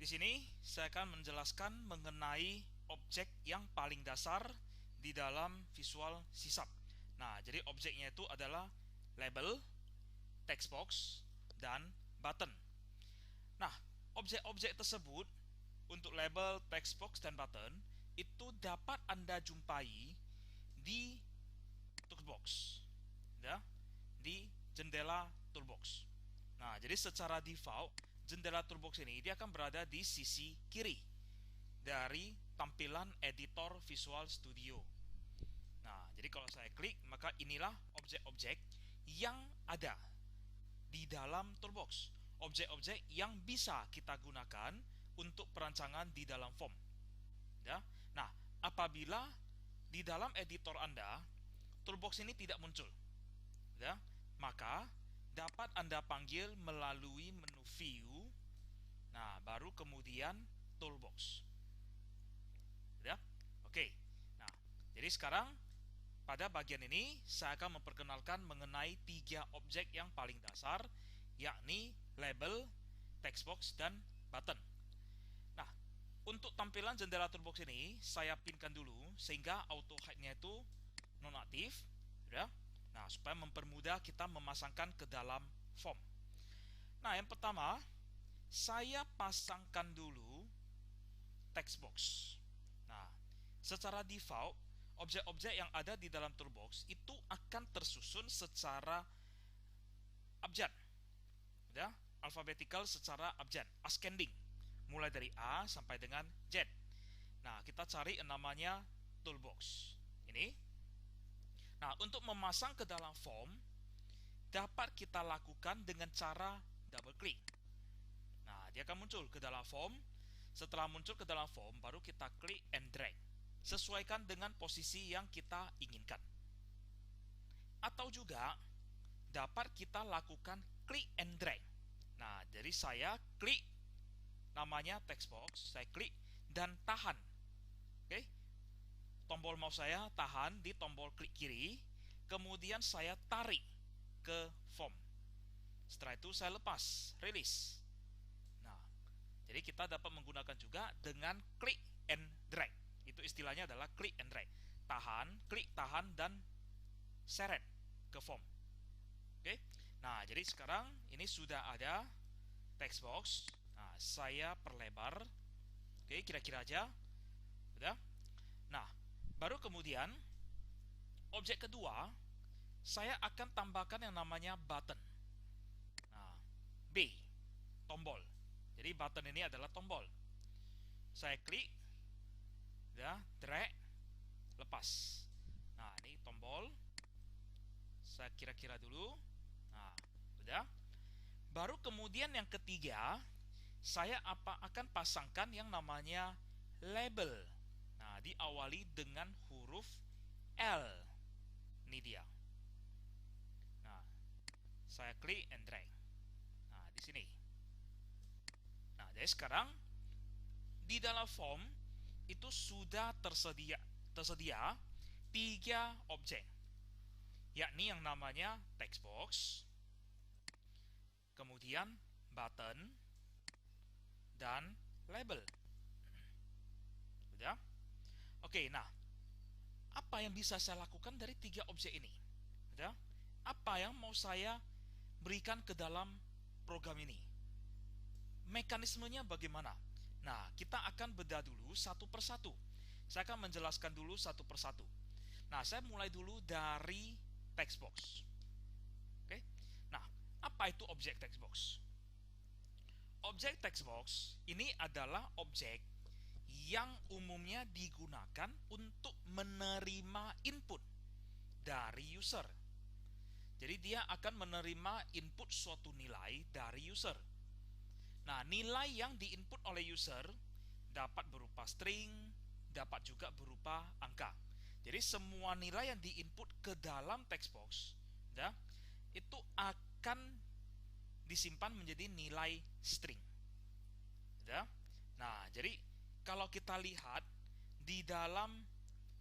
Di sini saya akan menjelaskan mengenai objek yang paling dasar di dalam Visual C#. Nah, jadi objeknya itu adalah label, text box, dan button. Nah, objek-objek tersebut untuk label, text box, dan button itu dapat Anda jumpai di toolbox, ya, di jendela toolbox. Nah, jadi secara default jendela toolbox ini dia akan berada di sisi kiri dari tampilan editor Visual Studio. Nah, jadi kalau saya klik, maka inilah objek-objek yang ada di dalam toolbox. Objek-objek yang bisa kita gunakan untuk perancangan di dalam form. Ya. Nah, apabila di dalam editor Anda toolbox ini tidak muncul, ya, maka dapat Anda panggil melalui menu view. Nah, baru kemudian toolbox. Ya. Oke. Nah, jadi sekarang pada bagian ini saya akan memperkenalkan mengenai 3 objek yang paling dasar, yakni label, text box, dan button. Nah, untuk tampilan jendela toolbox ini saya pinkan dulu sehingga auto hide-nya itu nonaktif, ya. Nah, supaya mempermudah kita memasangkan ke dalam form. Nah, yang pertama, saya pasangkan dulu text box. Nah, secara default, objek-objek yang ada di dalam toolbox itu akan tersusun secara abjad, ya, alphabetical secara abjad, ascending, mulai dari A sampai dengan Z. Nah, kita cari yang namanya toolbox ini. Nah, untuk memasang ke dalam form dapat kita lakukan dengan cara double klik. Nah, dia akan muncul ke dalam form. Setelah muncul ke dalam form, baru kita klik and drag. Sesuaikan dengan posisi yang kita inginkan. Atau juga dapat kita lakukan klik and drag. Nah, jadi saya klik namanya text box, saya klik dan tahan. Oke. Tombol mouse saya tahan di tombol klik kiri, kemudian saya tarik ke form. Setelah itu saya lepas, release. Nah, jadi kita dapat menggunakan juga dengan klik and drag. Itu istilahnya adalah klik and drag. Tahan, klik, tahan, dan seret ke form. Oke. Nah, jadi sekarang ini sudah ada text box. Nah, saya perlebar. Oke, kira-kira aja. Udah. Nah, baru kemudian objek kedua saya akan tambahkan yang namanya button. Nah, B, tombol. Jadi button ini adalah tombol. Saya klik, ya, drag, lepas. Nah, ini tombol. Saya kira-kira dulu. Nah, udah. Baru kemudian yang ketiga, saya akan pasangkan yang namanya label. Nah, diawali dengan huruf L. Ini dia. Nah, saya klik and drag. Nah, di sini. Nah, jadi sekarang di dalam form itu sudah tersedia 3 objek, yakni yang namanya text box, kemudian button, dan label. Udah? Oke, nah, apa yang bisa saya lakukan dari 3 objek ini? Udah? Apa yang mau saya berikan ke dalam program ini? Mekanismenya bagaimana? Nah, kita akan bedah dulu satu persatu. Saya akan menjelaskan dulu satu persatu. Nah, saya mulai dulu dari text box. Oke. Nah, apa itu objek text box? Objek text box ini adalah objek yang umumnya digunakan untuk menerima input dari user. Jadi dia akan menerima input suatu nilai dari user. Nah, nilai yang diinput oleh user dapat berupa string, dapat juga berupa angka. Jadi semua nilai yang diinput ke dalam text box, ya, itu akan disimpan menjadi nilai string. Ya. Nah, jadi kalau kita lihat di dalam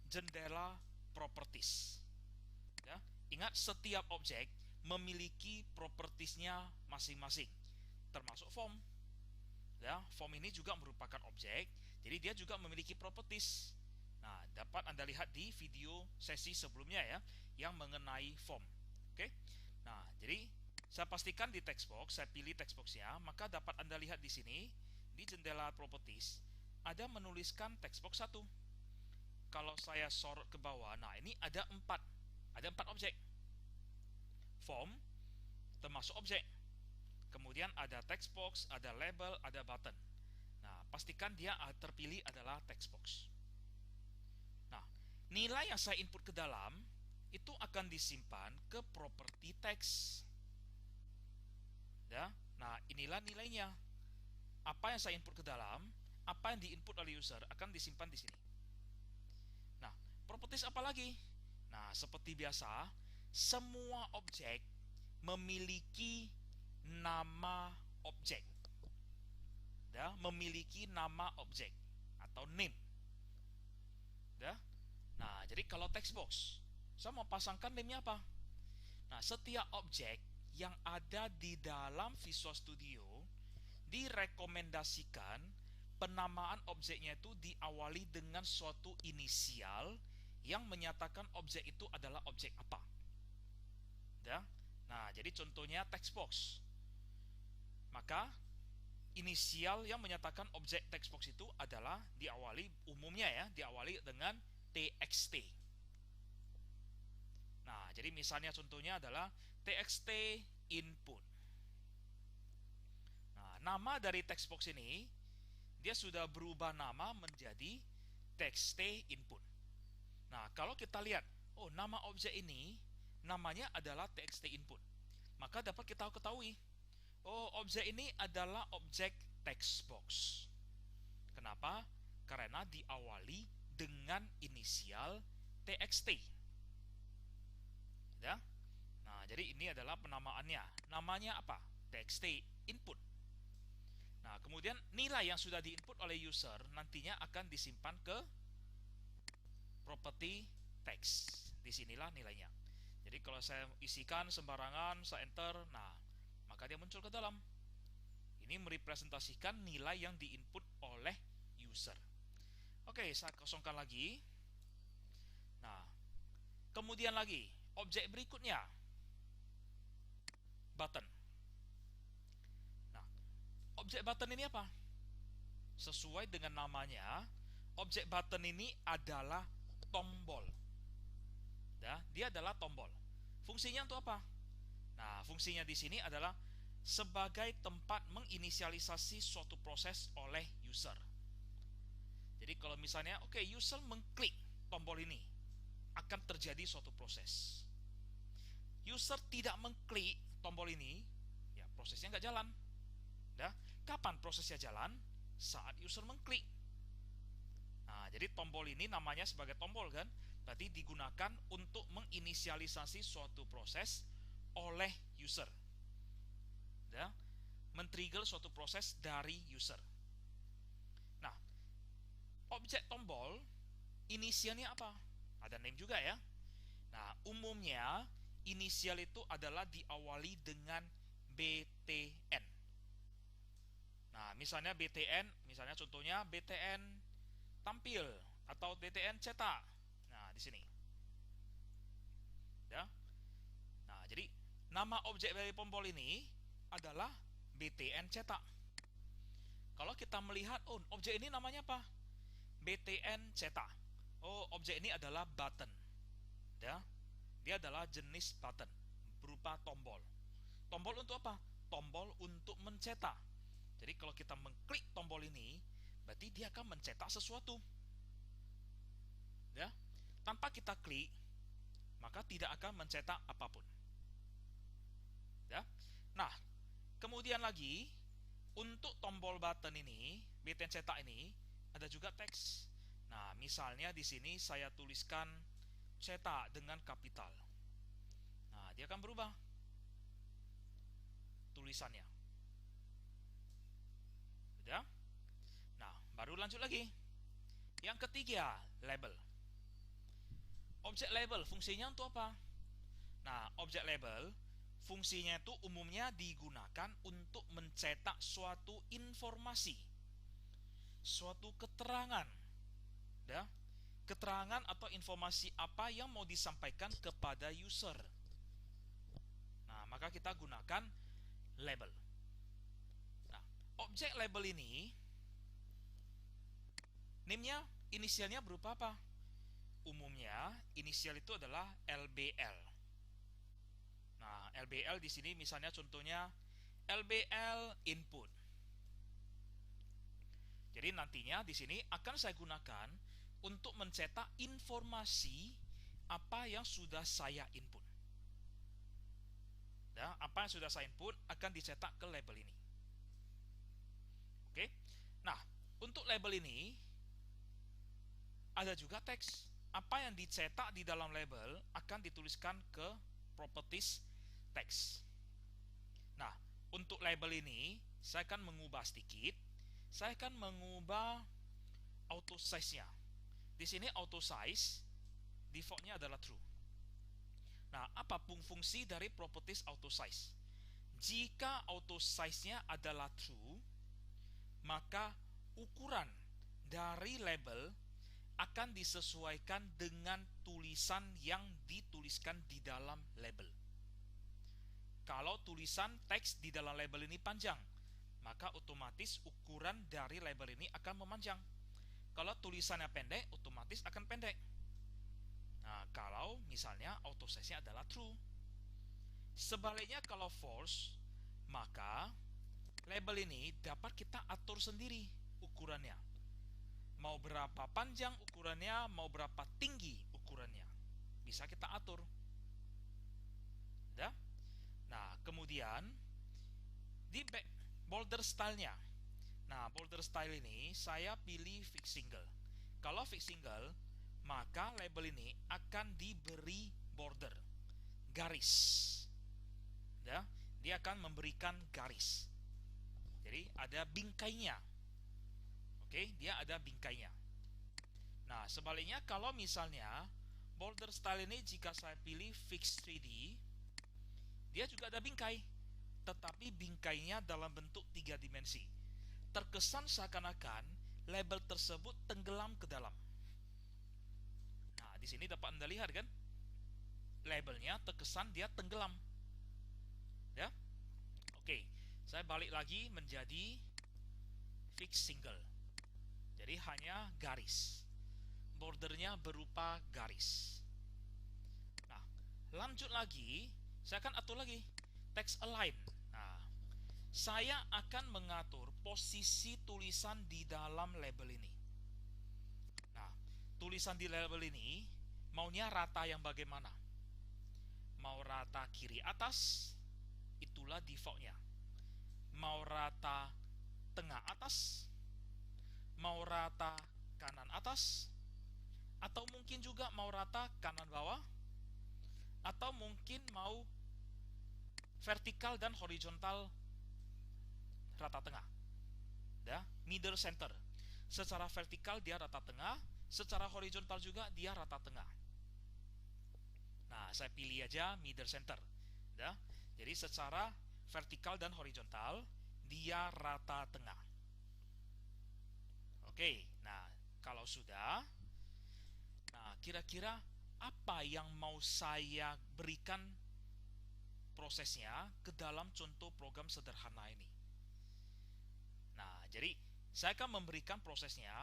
jendela properties, ya, ingat setiap objek memiliki propertiesnya masing-masing, termasuk form. Ya, form ini juga merupakan objek, jadi dia juga memiliki properties. Nah, dapat Anda lihat di video sesi sebelumnya ya, yang mengenai form. Oke. Nah, jadi saya pastikan di text box, saya pilih text box-nya, maka dapat Anda lihat di sini di jendela properties ada menuliskan text box 1. Kalau saya sorot ke bawah, nah ini ada 4 objek. Form termasuk objek. Kemudian ada text box, ada label, ada button. Nah, pastikan dia terpilih adalah text box. Nah, nilai yang saya input ke dalam itu akan disimpan ke property text. Ya. Nah, inilah nilainya. Apa yang saya input ke dalam, apa yang diinput oleh user akan disimpan di sini. Nah, properties apa lagi? Nah, seperti biasa, semua objek memiliki nama objek. Ya, memiliki nama objek atau name. Ya. Nah, jadi kalau text box, saya mau pasangkan name-nya apa? Nah, setiap objek yang ada di dalam Visual Studio direkomendasikan penamaan objeknya itu diawali dengan suatu inisial yang menyatakan objek itu adalah objek apa. Ya. Nah, jadi contohnya text box. Maka inisial yang menyatakan objek text box itu adalah diawali umumnya ya, diawali dengan txt. Nah, jadi misalnya contohnya adalah txt input. Nah, nama dari text box ini dia sudah berubah nama menjadi txt input. Nah, kalau kita lihat, oh nama objek ini namanya adalah txt input, maka dapat kita ketahui, oh objek ini adalah objek text box. Kenapa? Karena diawali dengan inisial txt. Ya. Nah, jadi ini adalah penamaannya. Namanya apa? Txt input. Nah, kemudian nilai yang sudah diinput oleh user nantinya akan disimpan ke property text. Disinilah nilainya. Jadi kalau saya isikan sembarangan, saya enter, nah maka dia muncul ke dalam. Ini merepresentasikan nilai yang diinput oleh user. Oke, saya kosongkan lagi. Nah, kemudian lagi objek berikutnya, button. Nah, objek button ini apa? Sesuai dengan namanya, objek button ini adalah tombol. Ya, dia adalah tombol. Fungsinya untuk apa? Nah, fungsinya di sini adalah sebagai tempat menginisialisasi suatu proses oleh user. Jadi kalau misalnya, oke, user mengklik tombol ini, akan terjadi suatu proses. User tidak mengklik tombol ini, ya prosesnya nggak jalan. Ya, kapan prosesnya jalan? Saat user mengklik. Nah, jadi tombol ini namanya sebagai tombol kan? Berarti digunakan untuk menginisialisasi suatu proses oleh user. Ya, men-trigger suatu proses dari user. Nah, objek tombol inisialnya apa? Ada name juga ya. Nah, umumnya inisial itu adalah diawali dengan btn. Nah, misalnya btn, misalnya contohnya btn tampil atau btn cetak. Nah, di sini. Ya. Nah, jadi nama objek dari tombol ini adalah btn cetak. Kalau kita melihat, oh, objek ini namanya apa? btn cetak. Oh, objek ini adalah button. Ya. Dia adalah jenis button berupa tombol. Tombol untuk apa? Tombol untuk mencetak. Jadi kalau kita mengklik tombol ini, berarti dia akan mencetak sesuatu. Ya. Tanpa kita klik, maka tidak akan mencetak apapun. Ya. Nah, kemudian lagi untuk tombol button ini, btn cetak ini ada juga teks. Nah, misalnya di sini saya tuliskan cetak dengan kapital. Nah, dia akan berubah tulisannya. Sudah? Nah, baru lanjut lagi. Yang ketiga, label. Objek label fungsinya untuk apa? Nah, objek label fungsinya itu umumnya digunakan untuk mencetak suatu informasi, suatu keterangan, ya, keterangan atau informasi apa yang mau disampaikan kepada user. Nah, maka kita gunakan label. Nah, objek label ini name-nya, inisialnya berupa apa? Umumnya inisial itu adalah LBL. Nah, LBL di sini misalnya contohnya LBL input. Jadi nantinya di sini akan saya gunakan untuk mencetak informasi apa yang sudah saya input. Ya, apa yang sudah saya input akan dicetak ke label ini. Oke. Nah, untuk label ini ada juga teks. Apa yang dicetak di dalam label akan dituliskan ke properties text. Nah, untuk label ini saya akan mengubah sedikit. Saya akan mengubah auto size-nya. Di sini auto size default-nya adalah true. Nah, apapun fungsi dari properties auto size? Jika auto size-nya adalah true, maka ukuran dari label akan disesuaikan dengan tulisan yang dituliskan di dalam label. Kalau tulisan teks di dalam label ini panjang, maka otomatis ukuran dari label ini akan memanjang. Kalau tulisannya pendek, otomatis akan pendek. Nah, kalau misalnya auto size-nya adalah true. Sebaliknya kalau false, maka label ini dapat kita atur sendiri ukurannya. Mau berapa panjang ukurannya, mau berapa tinggi ukurannya, bisa kita atur. Ya? Nah, kemudian di border style-nya. Nah, border style ini saya pilih fix single. Kalau fix single, maka label ini akan diberi border, garis. Ya, dia akan memberikan garis. Jadi ada bingkainya. Oke, dia ada bingkainya. Nah, sebaliknya kalau misalnya border style ini jika saya pilih fix 3D, dia juga ada bingkai, tetapi bingkainya dalam bentuk 3 dimensi. Terkesan seakan-akan label tersebut tenggelam ke dalam. Nah, di sini dapat Anda lihat kan? Labelnya terkesan dia tenggelam. Ya. Oke, saya balik lagi menjadi fix single. Jadi hanya garis. Bordernya berupa garis. Nah, lanjut lagi, saya akan atur lagi text align. Nah, saya akan mengatur posisi tulisan di dalam label ini. Nah, tulisan di label ini maunya rata yang bagaimana? Mau rata kiri atas, itulah defaultnya. Mau rata tengah atas, mau rata kanan atas, atau mungkin juga mau rata kanan bawah, atau mungkin mau vertikal dan horizontal rata tengah. Ya, middle center. Secara vertikal dia rata tengah, secara horizontal juga dia rata tengah. Nah, saya pilih aja middle center. Ya, jadi secara vertikal dan horizontal dia rata tengah. Oke, nah kalau sudah, nah kira-kira apa yang mau saya berikan prosesnya ke dalam contoh program sederhana ini? Nah, jadi saya akan memberikan prosesnya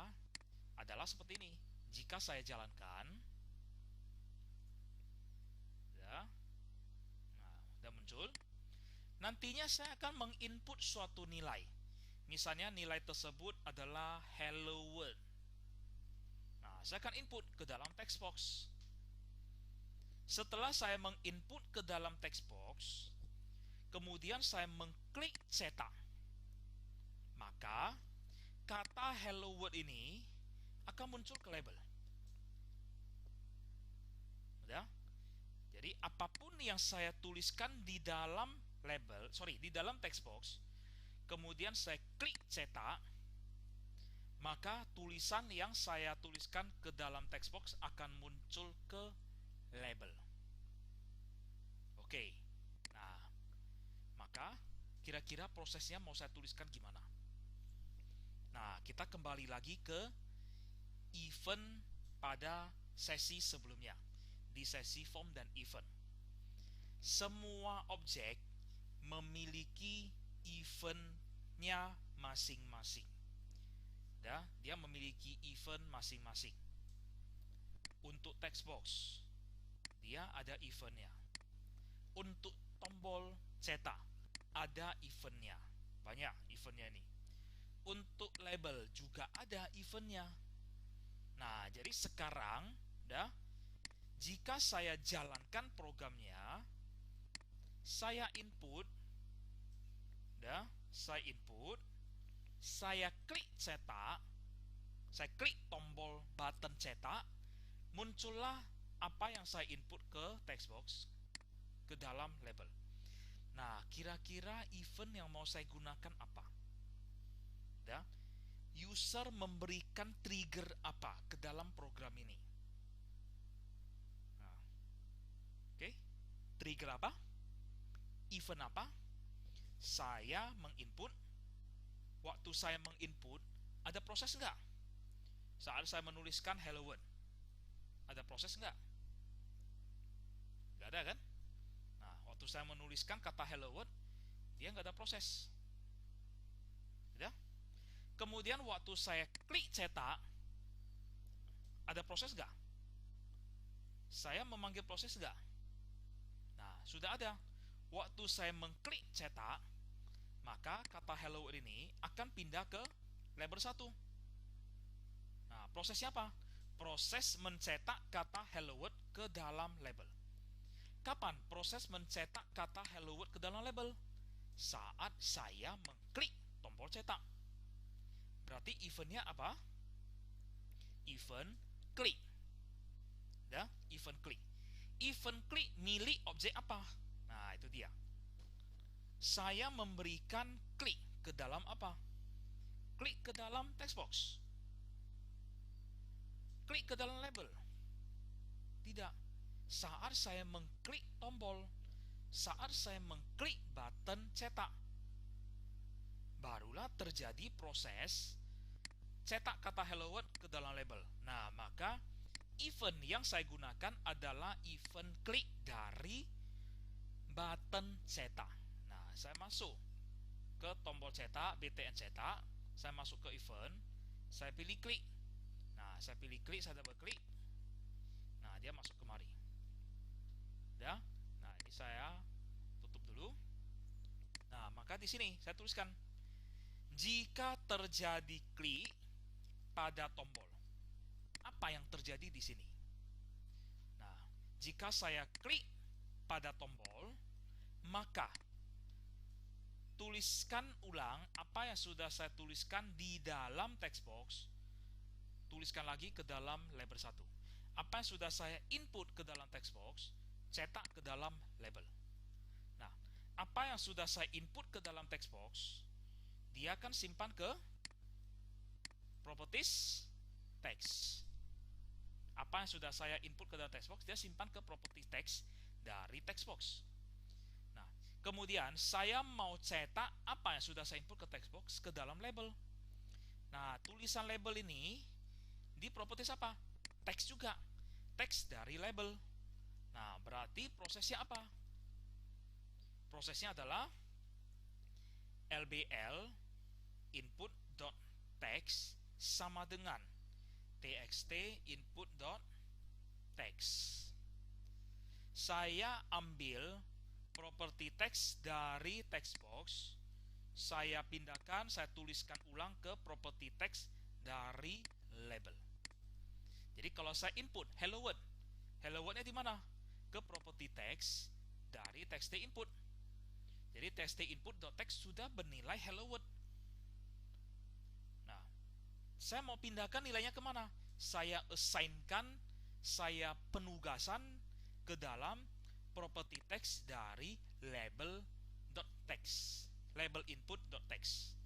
adalah seperti ini. Jika saya jalankan, ya, nah udah muncul. Nantinya saya akan menginput suatu nilai. Misalnya nilai tersebut adalah hello world. Nah, saya akan input ke dalam text box. Setelah saya menginput ke dalam text box, kemudian saya mengklik cetak, maka kata hello world ini akan muncul ke label. Ya? Jadi apapun yang saya tuliskan di dalam label, di dalam text box, kemudian saya klik cetak, maka tulisan yang saya tuliskan ke dalam text box akan muncul ke label. Oke. Nah, kira-kira prosesnya mau saya tuliskan gimana. Nah, kita kembali lagi ke event pada sesi sebelumnya, di sesi form dan event. Semua objek memiliki eventnya masing-masing. Dia memiliki event masing-masing. Untuk text box, dia ada eventnya. Untuk tombol cetak, ada eventnya. Banyak eventnya ini. Untuk label juga ada eventnya. Nah, jadi sekarang, jika saya jalankan programnya, saya input, saya klik cetak, saya klik tombol button cetak, muncullah apa yang saya input ke text box, ke dalam label. Nah, kira-kira event yang mau saya gunakan apa? User memberikan trigger apa ke dalam program ini? Nah, oke, trigger apa? Event apa? Saya menginput. Waktu saya menginput, ada proses nggak? Saat saya menuliskan hello world, ada proses nggak? Nggak ada kan? Nah, waktu saya menuliskan kata hello world, dia nggak ada proses. Kemudian waktu saya klik cetak, ada proses nggak? Saya memanggil proses nggak? Nah, sudah ada. Waktu saya mengklik cetak, maka kata hello world ini akan pindah ke label 1. Nah, prosesnya apa? Proses mencetak kata hello world ke dalam label. Kapan proses mencetak kata hello world ke dalam label? Saat saya mengklik tombol cetak. Berarti eventnya apa? Event klik. Event klik. Event klik milik objek apa? Nah, itu dia. Saya memberikan klik ke dalam apa? Klik ke dalam text box. Klik ke dalam label. Tidak. Saat saya mengklik tombol, saat saya mengklik button cetak, barulah terjadi proses cetak kata hello world ke dalam label. Nah, maka event yang saya gunakan adalah event klik dari button cetak. Nah, saya masuk ke tombol cetak, btn cetak, saya masuk ke event, saya pilih klik. Nah, saya pilih klik, saya double klik. Nah, dia masuk kemari. Nah, ini saya tutup dulu. Nah, maka di sini saya tuliskan, jika terjadi klik pada tombol, apa yang terjadi di sini? Nah, jika saya klik pada tombol, maka tuliskan ulang apa yang sudah saya tuliskan di dalam text box, tuliskan lagi ke dalam label 1. Apa yang sudah saya input ke dalam text box, cetak ke dalam label. Nah, apa yang sudah saya input ke dalam text box, dia akan simpan ke properties text. Apa yang sudah saya input ke dalam text box, dia simpan ke properties text dari text box. Nah, kemudian saya mau cetak apa yang sudah saya input ke text box ke dalam label. Nah, tulisan label ini di properties apa? Text juga. Text dari label. Nah, berarti prosesnya apa? Prosesnya adalah lbl input.text sama dengan txt input.text. Saya ambil property text dari text box, saya pindahkan, saya tuliskan ulang ke property text dari label. Jadi kalau saya input hello world, hello world-nya di mana? Ke property text dari txt input. Jadi txt input.text sudah bernilai hello world. Nah, saya mau pindahkan nilainya kemana? Saya assign-kan, saya penugasan ke dalam property text dari label.text, label input.text.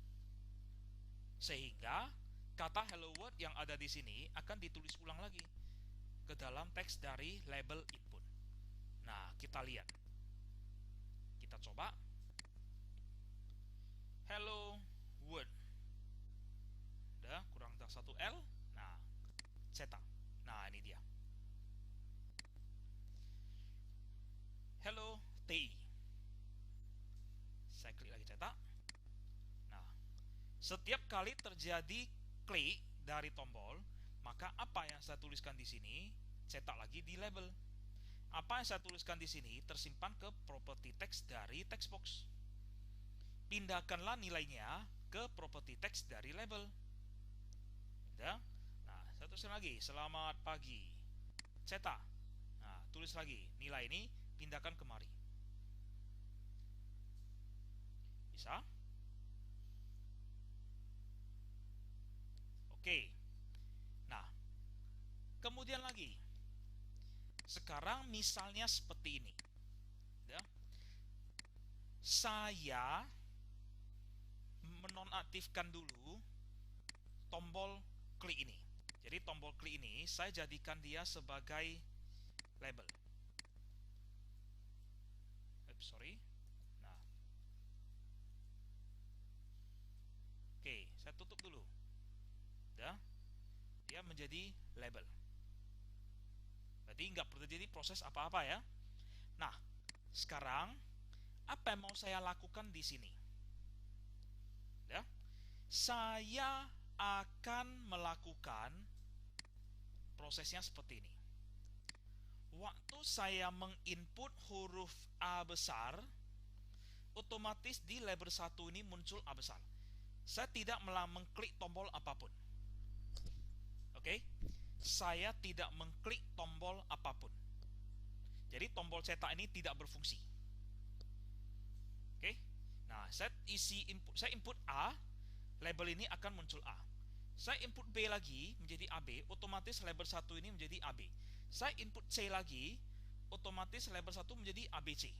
Sehingga kata hello world yang ada di sini akan ditulis ulang lagi ke dalam teks dari label input. Nah, kita lihat. Kita coba. cetak. Nah, ini dia. Hello TI. Saya klik lagi cetak. Nah, setiap kali terjadi klik dari tombol, maka apa yang saya tuliskan di sini cetak lagi di label. Apa yang saya tuliskan di sini tersimpan ke property text dari text box. Pindahkanlah nilainya ke property text dari label. Ya. Nah, saya tuliskan lagi, selamat pagi, cetak. Nah, tulis lagi, nilai ini pindahkan kemari. Bisa? Oke. Nah, kemudian lagi, sekarang misalnya seperti ini. Ya. Saya menonaktifkan dulu tombol klik ini. Jadi tombol klik ini saya jadikan dia sebagai label. Sorry. Nah, oke, saya tutup dulu. Ya, dia menjadi label. Berarti nggak perlu terjadi proses apa-apa ya. Nah, sekarang apa yang mau saya lakukan di sini? Ya, saya akan melakukan prosesnya seperti ini. Waktu saya menginput huruf A besar, otomatis di label 1 ini muncul A besar. Saya tidak mengklik tombol apapun. Oke, saya tidak mengklik tombol apapun. Jadi tombol cetak ini tidak berfungsi. Oke, nah saya input A, label ini akan muncul A. Saya input B lagi menjadi AB, otomatis label 1 ini menjadi AB. Saya input C lagi, otomatis label 1 menjadi ABC.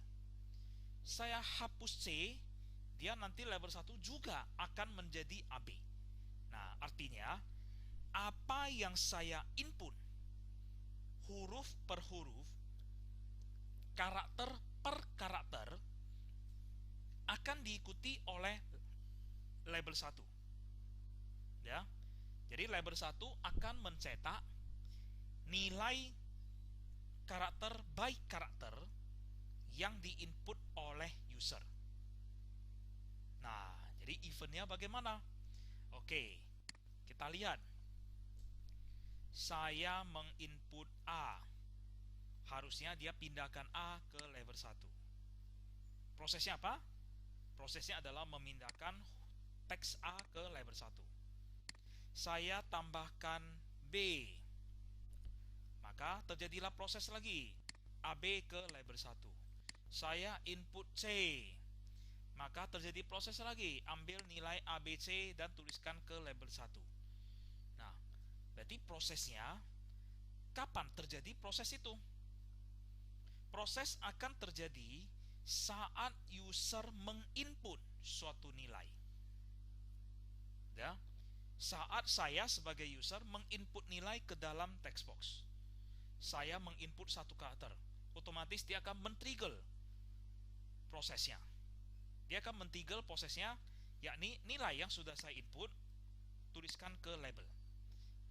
Saya hapus C, dia nanti label 1 juga akan menjadi AB. Nah, artinya apa yang saya input huruf per huruf, karakter per karakter akan diikuti oleh label 1. Ya. Jadi label 1 akan mencetak nilai karakter by karakter yang diinput oleh user. Nah, jadi eventnya bagaimana? Oke, kita lihat. Saya menginput A. Harusnya dia pindahkan A ke label 1. Prosesnya apa? Prosesnya adalah memindahkan teks A ke label 1. Saya tambahkan B. Maka terjadilah proses lagi. AB ke label 1. Saya input C. Maka terjadi proses lagi. Ambil nilai ABC dan tuliskan ke label 1. Nah, berarti prosesnya kapan terjadi proses itu? Proses akan terjadi saat user menginput suatu nilai. Ya. Saat saya sebagai user menginput nilai ke dalam text box. Saya menginput satu karakter, otomatis dia akan men-trigger prosesnya. Dia akan men-trigger prosesnya, yakni nilai yang sudah saya input tuliskan ke label.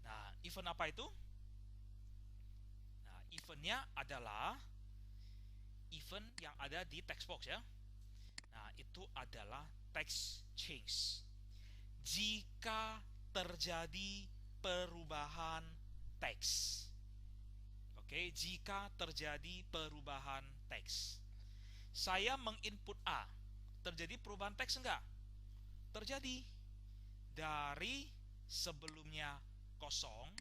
Nah, event apa itu? Nah, eventnya adalah event yang ada di text box ya. Nah, itu adalah text change. Jika terjadi perubahan teks. Oke, jika terjadi perubahan teks. Saya menginput A. Terjadi perubahan teks enggak? Terjadi. Dari sebelumnya kosong,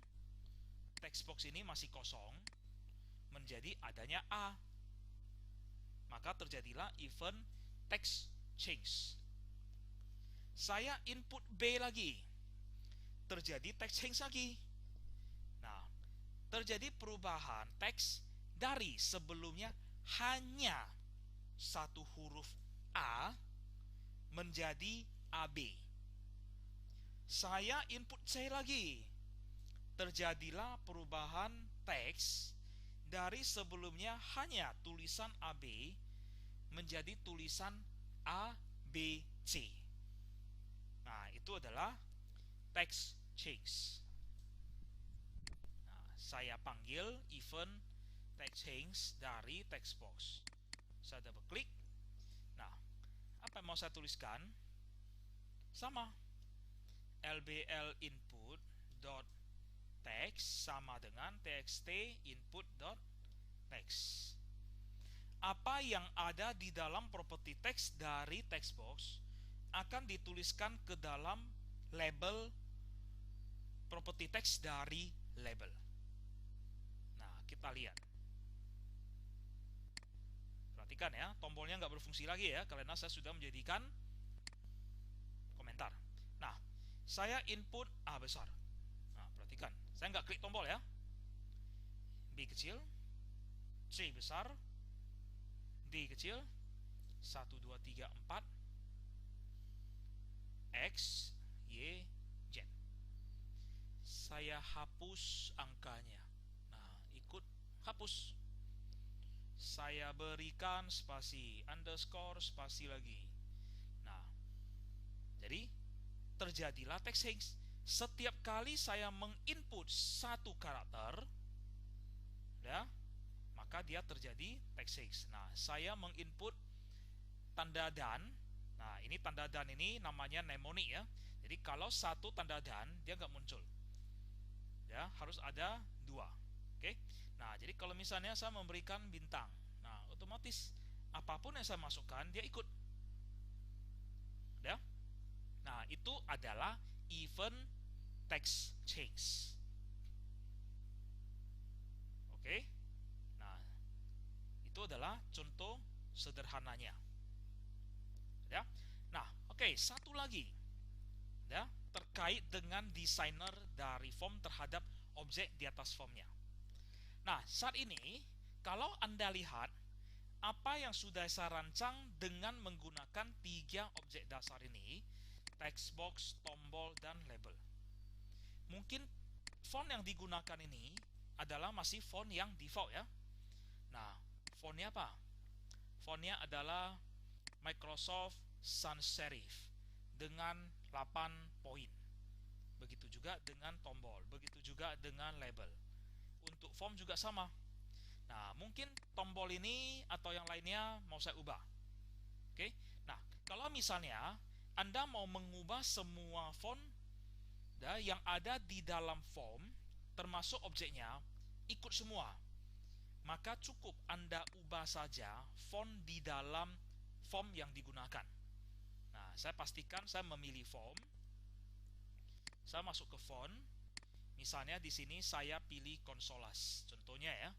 text box ini masih kosong, menjadi adanya A. Maka terjadilah event text change. Saya input B lagi. Terjadi text change lagi. Nah, terjadi perubahan teks dari sebelumnya hanya satu huruf A menjadi AB. Saya input C lagi. Terjadilah perubahan teks dari sebelumnya hanya tulisan AB menjadi tulisan ABC. Nah, itu adalah text change. saya panggil event text change dari text box. Saya double klik. Nah, apa yang mau saya tuliskan? Sama. LBL input dot text sama dengan txt input dot text. Apa yang ada di dalam properti text dari text box akan dituliskan ke dalam label properti text dari label. Nah, kita lihat. Perhatikan ya, tombolnya nggak berfungsi lagi ya, karena saya sudah menjadikan komentar. Nah, saya input A besar. Nah, perhatikan, saya nggak klik tombol ya. B kecil, C besar, D kecil, 1, 2, 3, 4, X, Y, Z. Saya hapus angkanya. Nah, ikut hapus. Saya berikan spasi, underscore, spasi lagi. Nah, jadi terjadilah text change. Setiap kali saya menginput satu karakter, ya, maka dia terjadi text change. Nah, saya menginput tanda dan. Nah, ini tanda dan ini namanya mnemonic ya. Jadi kalau satu tanda dan dia nggak muncul. Ya, harus ada dua. Oke. Nah, jadi kalau misalnya saya memberikan bintang, nah otomatis apapun yang saya masukkan dia ikut. Ya. Nah, itu adalah event text change. Oke. Nah, itu adalah contoh sederhananya. Ya. Nah, oke, satu lagi. Ya, terkait dengan designer dari form terhadap objek di atas formnya. Nah, saat ini kalau Anda lihat apa yang sudah saya rancang dengan menggunakan 3 objek dasar ini, text box, tombol, dan label. Mungkin font yang digunakan ini adalah masih font yang default ya. Nah, fontnya apa? Fontnya adalah Microsoft Sans Serif dengan 8 poin. Begitu juga dengan tombol, begitu juga dengan label. Untuk form juga sama. Nah, mungkin tombol ini atau yang lainnya mau saya ubah. Oke. Nah, kalau misalnya Anda mau mengubah semua font yang ada di dalam form, termasuk objeknya, ikut semua, maka cukup Anda ubah saja font di dalam form yang digunakan. Nah, saya pastikan saya memilih form. Saya masuk ke font. Misalnya di sini saya pilih Consolas. Contohnya ya.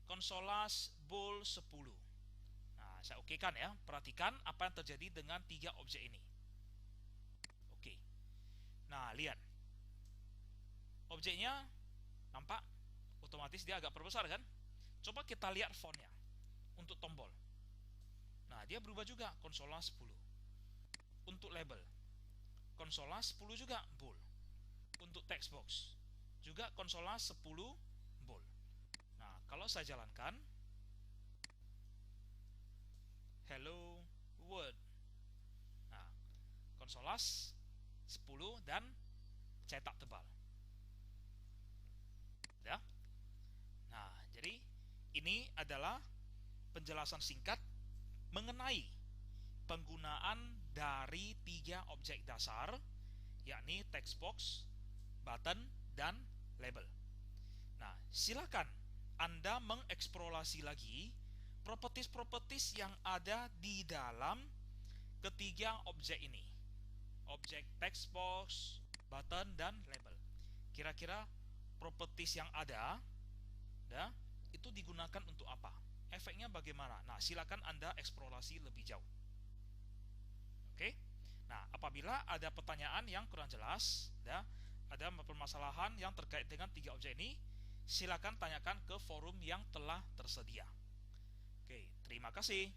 Consolas bold 10. Nah, saya okekan ya. Perhatikan apa yang terjadi dengan 3 objek ini. Oke. Nah, lihat. Objeknya nampak otomatis dia agak perbesar kan? Coba kita lihat fontnya untuk tombol. Nah, dia berubah juga, Consolas 10. Untuk label, Consolas 10 juga bold. Untuk text box juga Consolas 10 bold. Nah, kalau saya jalankan hello world. Nah, Consolas 10 dan cetak tebal. Ya. Nah, jadi ini adalah penjelasan singkat mengenai penggunaan dari 3 objek dasar, yakni text box, button, dan label. Nah, silakan Anda mengeksplorasi lagi properties-properties yang ada di dalam ketiga objek ini. Objek text box, button, dan label. Kira-kira properties yang ada ya, itu digunakan untuk apa? Efeknya bagaimana? Nah, silakan Anda eksplorasi lebih jauh. Oke. Nah, apabila ada pertanyaan yang kurang jelas, ya, ada permasalahan yang terkait dengan 3 objek ini, silakan tanyakan ke forum yang telah tersedia. Oke, terima kasih.